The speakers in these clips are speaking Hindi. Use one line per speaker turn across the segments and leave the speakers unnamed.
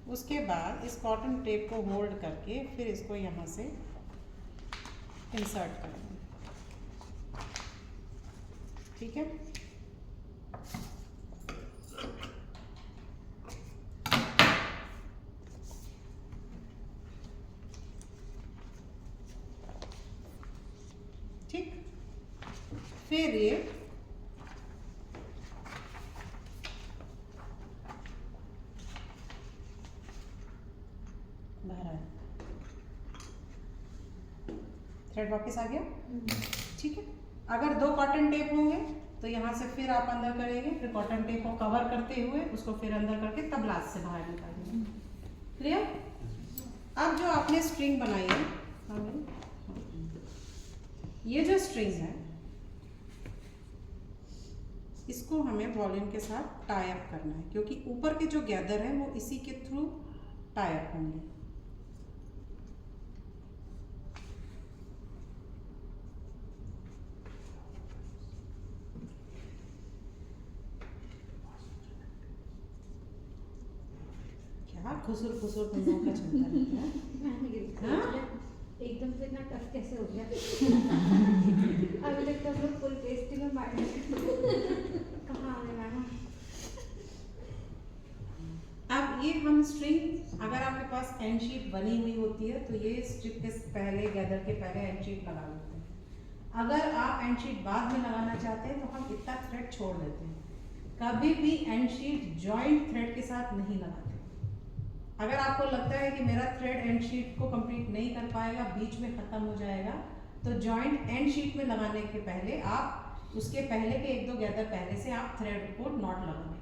उसके बाद इस कॉटन टेप को होल्ड करके फिर इसको यहाँ से इंसर्ट करेंगे, ठीक है। ठीक, फिर ये बाहर आया, थ्रेड वापस आ गया, ठीक है। अगर 2 कॉटन टेप होंगे तो यहाँ से फिर आप अंदर करेंगे, फिर कॉटन टेप को कवर करते हुए उसको फिर अंदर करके तब लास्ट से बाहर निकालेंगे। क्लियर? अब जो आपने स्ट्रिंग बनाई है, ये जो स्ट्रिंग है इसको हमें वॉल्यूम के साथ टाई अप करना है, क्योंकि ऊपर के जो गैदर है वो इसी के थ्रू टाई अप होंगे। क्या खुसुर खुसुर तुम लोगों का चलता रहता है?
एकदम से इतना टफ कैसे हो गया? अभी तक तो हम लोग फुल टेस्टिंग में कहाँ आने वाला?
अब ये हम स्ट्रिंग, अगर आपके पास एंड शीट बनी हुई होती है तो ये स्ट्रिप के पहले, गैदर के पहले एंड शीट लगा लेते हैं। अगर आप एंड शीट बाद में लगाना चाहते हैं तो हम इतना थ्रेड छोड़ देते हैं। कभी भी एंड शीट जॉइंट थ्रेड के साथ नहीं लगाते। अगर आपको लगता है कि मेरा थ्रेड एंड शीट को कंप्लीट नहीं कर पाएगा, बीच में खत्म हो जाएगा, तो जॉइंट एंड शीट में लगाने के पहले आप उसके पहले के 1-2 गैदर पहले से आप थ्रेड को नॉट लगाएंगे।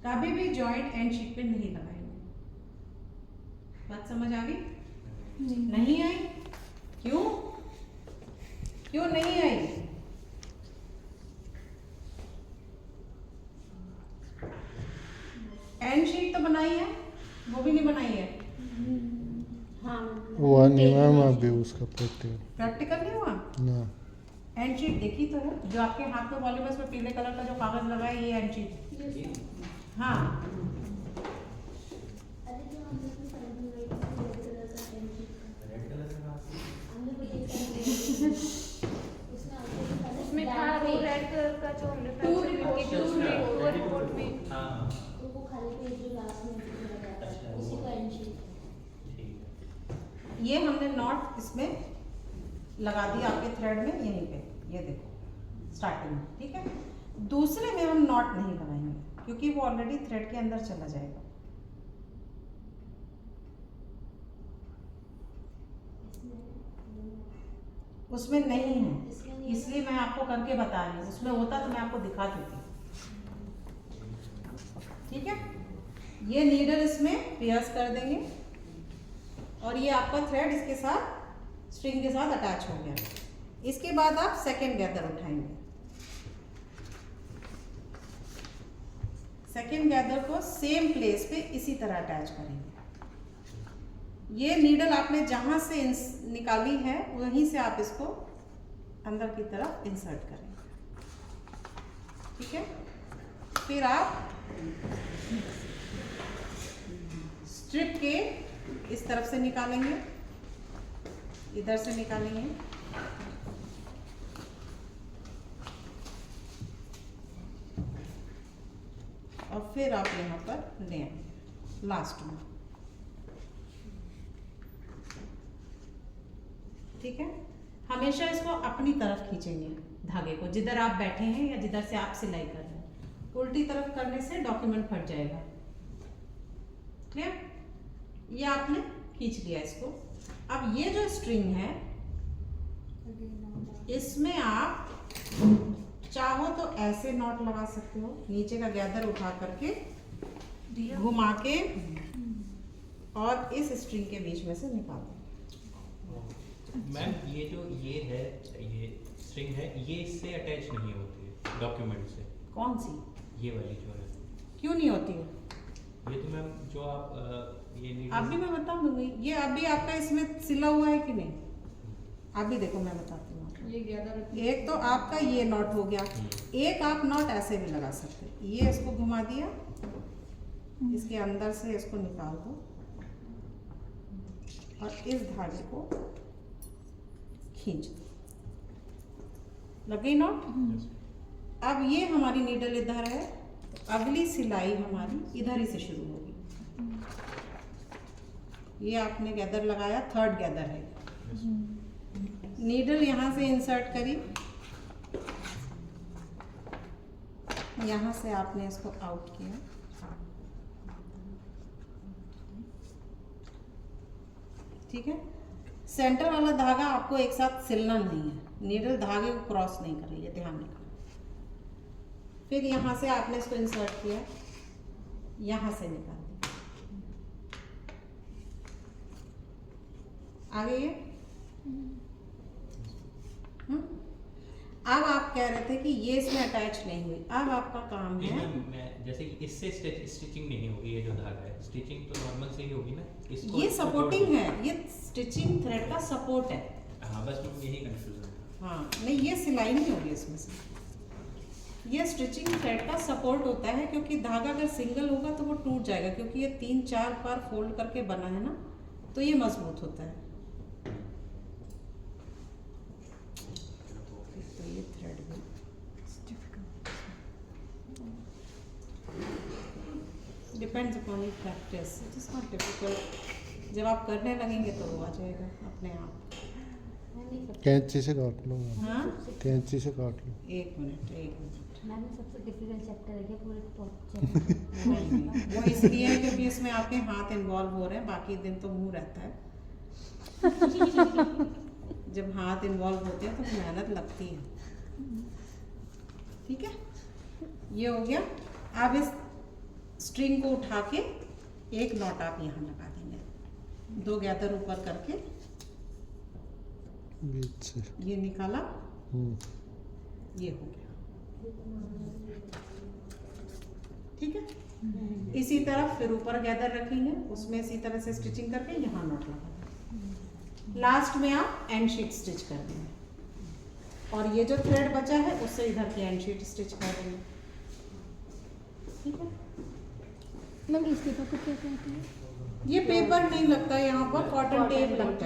कभी भी जॉइंट एंड शीट पे नहीं लगाएंगे। बात समझ आ गई? नहीं आई? क्यों? क्यों नहीं आई? एंड शीट तो बनाई है, वो भी नहीं बनाई है।
हाँ,
वो नहीं मैम, अभी उसका
प्रैक्टिकल नहीं हुआ
ना।
एंड शीट देखी तो है, जो आपके हाथ में वॉल्यूम है उसमें पीले कलर का जो कागज लगा है, ये एंड शीट। हाँ,
उसमें था वो रेड कलर का जो हमने टू रिपोर्ट में।
तो वो खाली पेज जो लास्ट में दिया जाता है उसी का एंड शीट है।
ये हमने नॉट इसमें लगा दिया आपके थ्रेड में, यहीं पे, ये देखो स्टार्टिंग में, ठीक है। दूसरे में हम नॉट नहीं लगाएंगे क्योंकि वो ऑलरेडी थ्रेड के अंदर चला जाएगा। उसमें नहीं है, इसलिए मैं आपको करके बता रही हूँ। उसमें होता तो मैं आपको दिखा देती, ठीक है। ये नीडल इसमें पियर्स कर देंगे और ये आपका थ्रेड इसके साथ, स्ट्रिंग के साथ अटैच हो गया। इसके बाद आप सेकेंड गैदर उठाएंगे। सेकेंड गैदर को सेम प्लेस पे इसी तरह अटैच करेंगे। ये नीडल आपने जहां से निकाली है वहीं से आप इसको अंदर की तरफ इंसर्ट करेंगे, ठीक है। फिर आप स्ट्रिप के इस तरफ से निकालेंगे, इधर से निकालेंगे, और फिर आप यहाँ पर ले आएंगे लास्ट में, ठीक है। हमेशा इसको अपनी तरफ खींचेंगे धागे को, जिधर आप बैठे हैं या जिधर से आप सिलाई कर रहे हैं। उल्टी तरफ करने से डॉक्यूमेंट फट जाएगा। क्लियर? ये आपने खींच लिया इसको। अब ये जो स्ट्रिंग है इसमें आप चाहो तो ऐसे नॉट लगा सकते हो, नीचे का गैदर उठा करके घुमा के और इस स्ट्रिंग के बीच में से निकाल दो।
मैम ये जो ये है, ये स्ट्रिंग है, ये इससे अटैच नहीं होती है डॉक्यूमेंट से।
कौन सी?
ये वाली जो है।
क्यों नहीं होती है?
ये तो मैम जो आप ये
अभी मैं बता दूंगी। ये अभी आपका इसमें सिला हुआ है कि नहीं, अभी देखो मैं बताती हूँ।
ये गैदर
एक तो आपका ये नॉट हो गया, एक आप नॉट ऐसे भी लगा सकते हैं। ये इसको घुमा दिया इसके अंदर से इसको निकाल दो और इस धागे को खींच दो। लग गई नॉट? अब ये हमारी नीडल इधर है, तो अगली सिलाई हमारी इधर ही से शुरू होगी। ये आपने गैदर लगाया, थर्ड गैदर है। नीडल यहाँ से इंसर्ट करी, यहाँ से आपने इसको आउट किया, ठीक है। सेंटर वाला धागा आपको एक साथ सिलना नहीं है, नीडल धागे को क्रॉस नहीं कर रही है, ध्यान रखना। फिर यहाँ से आपने इसको इंसर्ट किया, यहाँ से निकाल दिया, आ गई है। अब आप कह रहे थे कि ये इसमें अटैच नहीं हुई, अब आपका काम
नहीं
है।
मैम, मैं जैसे कि इससे स्टिचिंग नहीं होगी, ये जो धागा है स्टिचिंग तो नॉर्मल से ही होगी ना, इसको
ये
इसको
सपोर्टिंग
जोड़
है, ये स्टिचिंग थ्रेड का सपोर्ट है।
दो। हाँ बस मुझे यही कंफ्यूजन था।
हाँ नहीं, ये सिलाई नहीं होगी इसमें से, ये स्टिचिंग थ्रेड का सपोर्ट होता है, क्योंकि धागा अगर सिंगल होगा तो वो टूट जाएगा, क्योंकि ये 3-4 बार फोल्ड करके बना है ना, तो ये मजबूत होता है। तो ये थ्रेड भी depends upon your practice, it is not difficult. जब आप करने लगेंगे तो वो आ जाएगा अपने आप।
मैं नहीं करती।
कैंची से काट लो,
हाँ
कैंची से काट लो।
एक मिनट।
मैंने सबसे डिफिकल्ट चैप्टर है क्या पूरे चैप्टर?
नहीं, वो इसलिए है क्योंकि इसमें आपके हाथ इन्वॉल्व हो रहे हैं, बाकी दिन तो मुंह रहता है। जब हाथ इन्वॉल्व होते हैं तो मेहनत लगती है, ठीक है। ये हो गया। अब इस स्ट्रिंग को उठा के एक नॉट आप यहाँ लगा देंगे, 2 गैदर ऊपर करके
बीच से।
ये निकाला, ये हो गया, ठीक है। इसी तरह फिर ऊपर गैदर रखेंगे, उसमें इसी तरह से स्टिचिंग करके यहाँ नॉट लगा देंगे। लास्ट में आप एंड शीट स्टिच कर देंगे, और ये जो थ्रेड बचा है उससे इधर की एंड शीट स्टिच कर देंगे, ठीक है।
मैम इस पेपर को क्या कहते हैं?
ये पेपर नहीं लगता है यहाँ पर, कॉटन टेप लगता है।